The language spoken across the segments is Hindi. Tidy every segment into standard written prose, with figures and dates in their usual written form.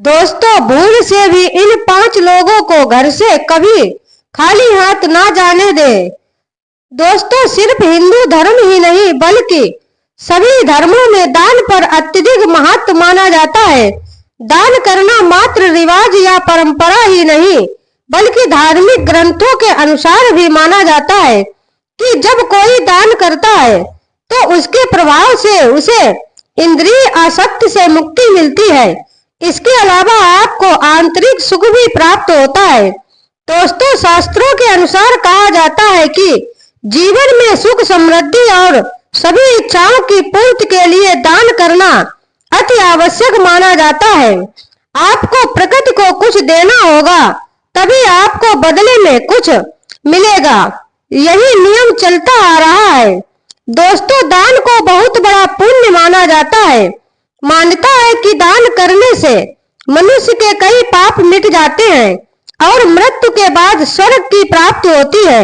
दोस्तों, भूल से भी इन 5 लोगों को घर से कभी खाली हाथ ना जाने दे। दोस्तों, सिर्फ हिंदू धर्म ही नहीं बल्कि सभी धर्मों में दान पर अत्यधिक महत्व माना जाता है। दान करना मात्र रिवाज या परंपरा ही नहीं बल्कि धार्मिक ग्रंथों के अनुसार भी माना जाता है कि जब कोई दान करता है तो उसके प्रभाव से उसे इंद्रिय आसक्ति से मुक्ति मिलती है। इसके अलावा आपको आंतरिक सुख भी प्राप्त होता है। दोस्तों, शास्त्रों के अनुसार कहा जाता है कि जीवन में सुख समृद्धि और सभी इच्छाओं की पूर्ति के लिए दान करना अति आवश्यक माना जाता है। आपको प्रकृति को कुछ देना होगा, तभी आपको बदले में कुछ मिलेगा। यही नियम चलता आ रहा है। दोस्तों, दान को बहुत बड़ा पुण्य माना जाता है। मान्यता है कि दान करने से मनुष्य के कई पाप मिट जाते हैं और मृत्यु के बाद स्वर्ग की प्राप्ति होती है।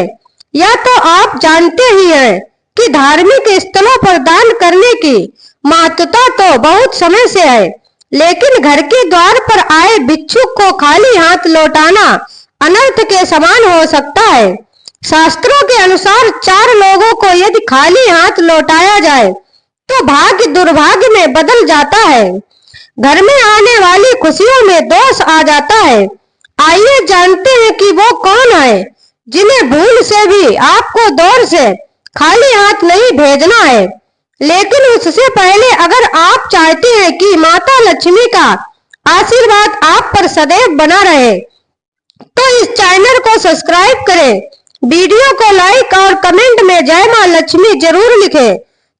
यह तो आप जानते ही हैं कि धार्मिक स्थलों पर दान करने की महत्वता तो बहुत समय से है, लेकिन घर के द्वार पर आए भिक्षुक को खाली हाथ लौटाना अनर्थ के समान हो सकता है। शास्त्रों के अनुसार 4 लोगों को यदि खाली हाथ लौटाया जाए तो भाग्य दुर्भाग्य में बदल जाता है। घर में आने वाली खुशियों में दोष आ जाता है। आइए जानते हैं कि वो कौन है जिन्हें भूल से भी आपको दौर से खाली हाथ नहीं भेजना है। लेकिन उससे पहले अगर आप चाहते हैं कि माता लक्ष्मी का आशीर्वाद आप पर सदैव बना रहे तो इस चैनल को सब्सक्राइब करें, वीडियो को लाइक और कमेंट में जय मां लक्ष्मी जरूर लिखें।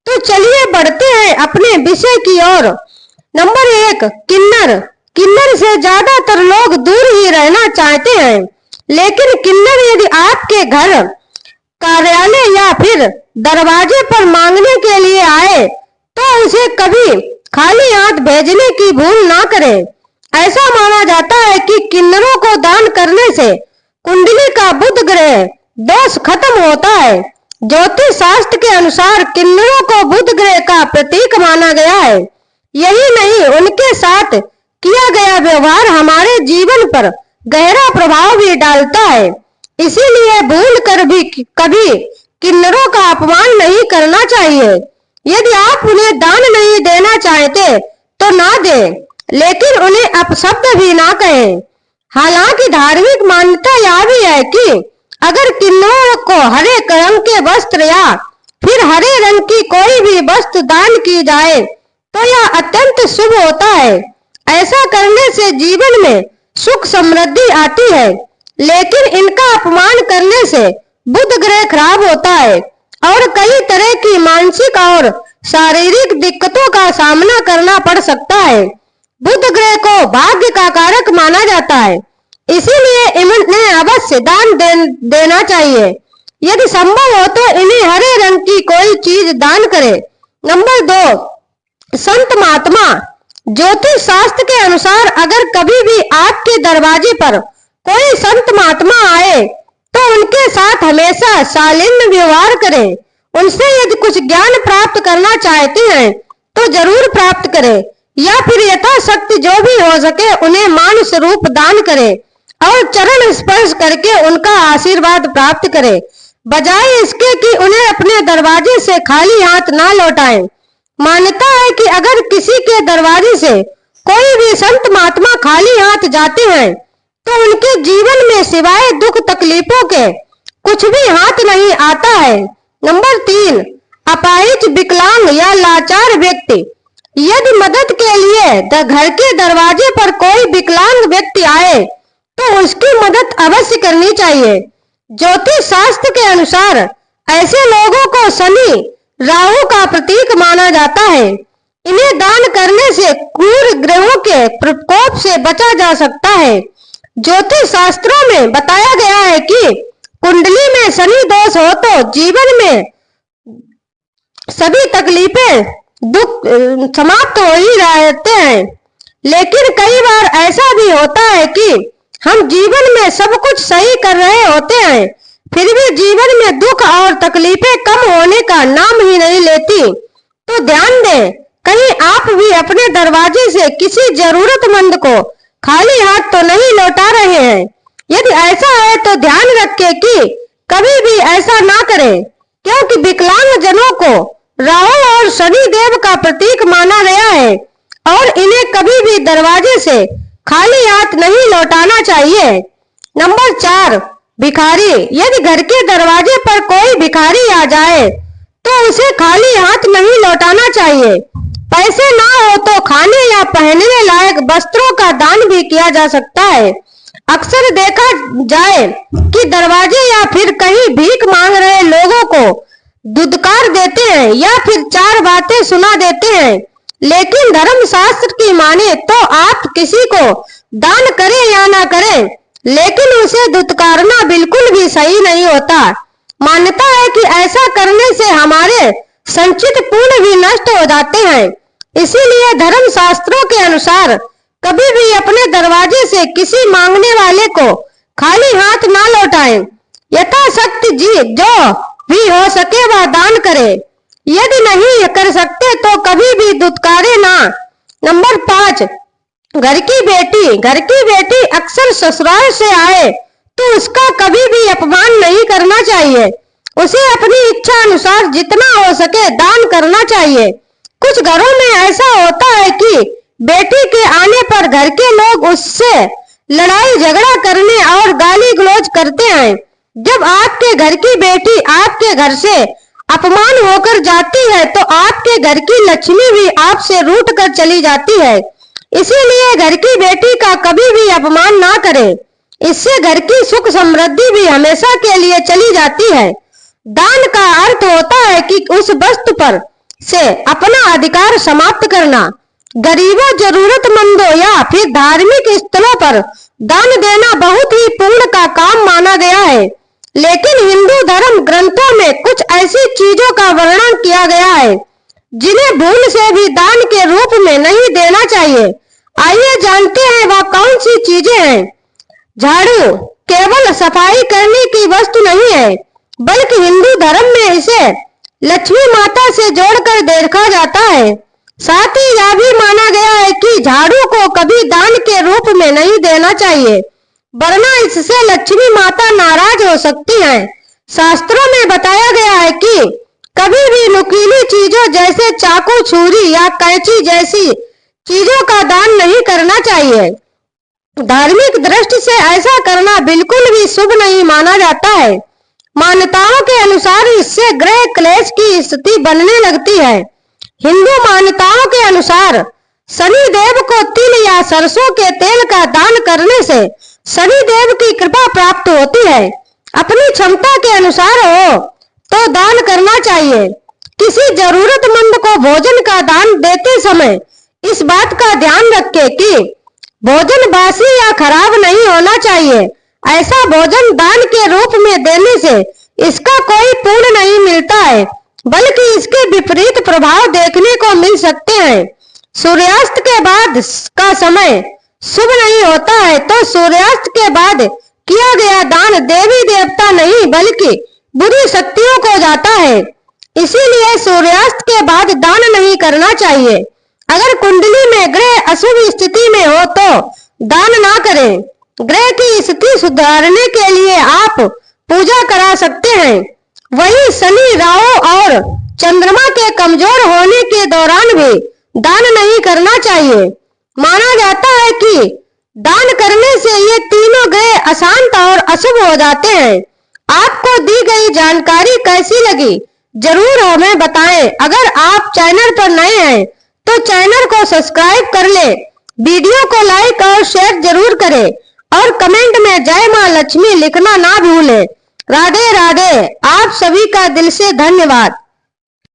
तो चलिए बढ़ते हैं अपने विषय की ओर। नंबर 1, किन्नर। किन्नर से ज्यादातर लोग दूर ही रहना चाहते हैं, लेकिन किन्नर यदि आपके घर, कार्यालय या फिर दरवाजे पर मांगने के लिए आए तो उसे कभी खाली हाथ भेजने की भूल ना करें। ऐसा माना जाता है कि किन्नरों को दान करने से कुंडली का बुध ग्रह दोष खत्म होता है। ज्योतिष शास्त्र के अनुसार किन्नरों को बुध ग्रह का प्रतीक माना गया है। यही नहीं, उनके साथ किया गया व्यवहार हमारे जीवन पर गहरा प्रभाव भी डालता है। इसीलिए भूल कर भी कभी किन्नरों का अपमान नहीं करना चाहिए। यदि आप उन्हें दान नहीं देना चाहते तो ना दें, लेकिन उन्हें अपशब्द भी ना कहें। हालांकि धार्मिक मान्यता यह भी है कि अगर किन्नरों को हरे रंग के वस्त्र या फिर हरे रंग की कोई भी वस्तु दान की जाए तो यह अत्यंत शुभ होता है। ऐसा करने से जीवन में सुख समृद्धि आती है, लेकिन इनका अपमान करने से बुध ग्रह खराब होता है और कई तरह की मानसिक और शारीरिक दिक्कतों का सामना करना पड़ सकता है। बुध ग्रह को भाग्य का कारक माना जाता है, इसीलिए इन्हें अवश्य दान देना चाहिए। यदि संभव हो तो इन्हें हरे रंग की कोई चीज दान करें। नंबर 2, संत महात्मा। ज्योतिष शास्त्र के अनुसार अगर कभी भी आपके दरवाजे पर कोई संत महात्मा आए तो उनके साथ हमेशा शालीन व्यवहार करें। उनसे यदि कुछ ज्ञान प्राप्त करना चाहते हैं तो जरूर प्राप्त करें, या फिर यथाशक्ति जो भी हो सके उन्हें मानस रूप दान करें और चरण स्पर्श करके उनका आशीर्वाद प्राप्त करें, बजाय इसके कि उन्हें अपने दरवाजे से खाली हाथ ना लौटाएं। मान्यता है कि अगर किसी के दरवाजे से कोई भी संत महात्मा खाली हाथ जाते हैं तो उनके जीवन में सिवाय दुख तकलीफों के कुछ भी हाथ नहीं आता है। नंबर 3, अपाहिज, विकलांग या लाचार व्यक्ति। यदि मदद के लिए घर के दरवाजे पर कोई विकलांग व्यक्ति आए तो उसकी मदद अवश्य करनी चाहिए। ज्योतिष शास्त्र के अनुसार ऐसे लोगों को शनि, राहु का प्रतीक माना जाता है। इन्हें दान करने से क्रूर ग्रहों के प्रकोप से बचा जा सकता है। ज्योतिष शास्त्रों में बताया गया है कि कुंडली में शनि दोष हो तो जीवन में सभी तकलीफें, दुख समाप्त हो ही रहते हैं, लेकिन कई बार ऐसा भी होता है कि हम जीवन में सब कुछ सही कर रहे होते हैं, फिर भी जीवन में दुख और तकलीफें कम होने का नाम ही नहीं लेती। तो ध्यान दें, कहीं आप भी अपने दरवाजे से किसी जरूरतमंद को खाली हाथ तो नहीं लौटा रहे हैं। यदि ऐसा है तो ध्यान रखें कि कभी भी ऐसा ना करें, क्योंकि विकलांग जनों को राहु और शनि देव का प्रतीक माना गया है और इन्हें कभी भी दरवाजे से खाली हाथ नहीं लौटाना चाहिए। नंबर 4, भिखारी। यदि घर के दरवाजे पर कोई भिखारी आ जाए तो उसे खाली हाथ नहीं लौटाना चाहिए। पैसे ना हो तो खाने या पहनने लायक वस्त्रों का दान भी किया जा सकता है। अक्सर देखा जाए कि दरवाजे या फिर कहीं भीख मांग रहे लोगों को दुदकार देते हैं या फिर 4 बातें सुना देते हैं, लेकिन धर्मशास्त्र की माने तो आप किसी को दान करें या ना करें, लेकिन उसे दुत्कारना बिल्कुल भी सही नहीं होता। मान्यता है कि ऐसा करने से हमारे संचित पुण्य भी नष्ट हो जाते हैं। इसीलिए धर्म शास्त्रों के अनुसार कभी भी अपने दरवाजे से किसी मांगने वाले को खाली हाथ ना लौटाएं। यथाशक्ति जी जो भी हो सके वह दान करे। यदि नहीं कर सकते तो कभी भी दुत्कारे ना। नंबर 5, घर की बेटी। घर की बेटी अक्सर ससुराल से आए तो उसका कभी भी अपमान नहीं करना चाहिए। उसे अपनी इच्छा अनुसार जितना हो सके दान करना चाहिए। कुछ घरों में ऐसा होता है कि बेटी के आने पर घर के लोग उससे लड़ाई झगड़ा करने और गाली गलौज करते हैं। जब आपके घर की बेटी आपके घर से अपमान होकर जाती है तो आपके घर की लक्ष्मी भी आपसे रूठ कर चली जाती है। इसीलिए घर की बेटी का कभी भी अपमान ना करें। इससे घर की सुख समृद्धि भी हमेशा के लिए चली जाती है। दान का अर्थ होता है कि उस वस्तु पर से अपना अधिकार समाप्त करना। गरीबों, जरूरतमंदों या फिर धार्मिक स्थलों पर दान देना बहुत ही पुण्य का काम माना गया है। लेकिन हिंदू धर्म ग्रंथों में कुछ ऐसी चीजों का वर्णन किया गया है जिन्हें भूल से भी दान के रूप में नहीं देना चाहिए। आइए जानते हैं वह कौन सी चीजें हैं। झाड़ू केवल सफाई करने की वस्तु नहीं है, बल्कि हिंदू धर्म में इसे लक्ष्मी माता से जोड़कर देखा जाता है। साथ ही यह भी माना गया है कि झाड़ू को कभी दान के रूप में नहीं देना चाहिए, वरना इससे लक्ष्मी माता नाराज हो सकती हैं। शास्त्रों में बताया गया है कि कभी भी नुकीली चीजों जैसे चाकू, छुरी या कैंची जैसी चीजों का दान नहीं करना चाहिए। धार्मिक दृष्टि से ऐसा करना बिल्कुल भी शुभ नहीं माना जाता है। मान्यताओं के अनुसार इससे ग्रह क्लेश की स्थिति बनने लगती है। हिंदू मान्यताओं के अनुसार शनि देव को तिल या सरसों के तेल का दान करने से शनि देव की कृपा प्राप्त होती है। अपनी क्षमता के अनुसार हो तो दान करना चाहिए। किसी जरूरतमंद को भोजन का दान देते समय इस बात का ध्यान रखें कि भोजन बासी या खराब नहीं होना चाहिए। ऐसा भोजन दान के रूप में देने से इसका कोई पुण्य नहीं मिलता है, बल्कि इसके विपरीत प्रभाव देखने को मिल सकते हैं। सूर्यास्त के बाद का समय शुभ नहीं होता है, तो सूर्यास्त के बाद किया गया दान देवी देवता नहीं बल्कि बुरी शक्तियों को जाता है। इसीलिए सूर्यास्त के बाद दान नहीं करना चाहिए। अगर कुंडली में ग्रह अशुभ स्थिति में हो तो दान ना करें। ग्रह की स्थिति सुधारने के लिए आप पूजा करा सकते हैं। वही शनि, राहु और चंद्रमा के कमजोर होने के दौरान भी दान नहीं करना चाहिए। माना जाता है कि दान करने से ये तीनों ग्रह अशांत और अशुभ हो जाते हैं। आपको दी गई जानकारी कैसी लगी जरूर हमें बताएं। अगर आप चैनल पर नए हैं तो चैनल को सब्सक्राइब कर ले, वीडियो को लाइक और शेयर जरूर करें और कमेंट में जय मां लक्ष्मी लिखना ना भूलें। राधे राधे। आप सभी का दिल से धन्यवाद।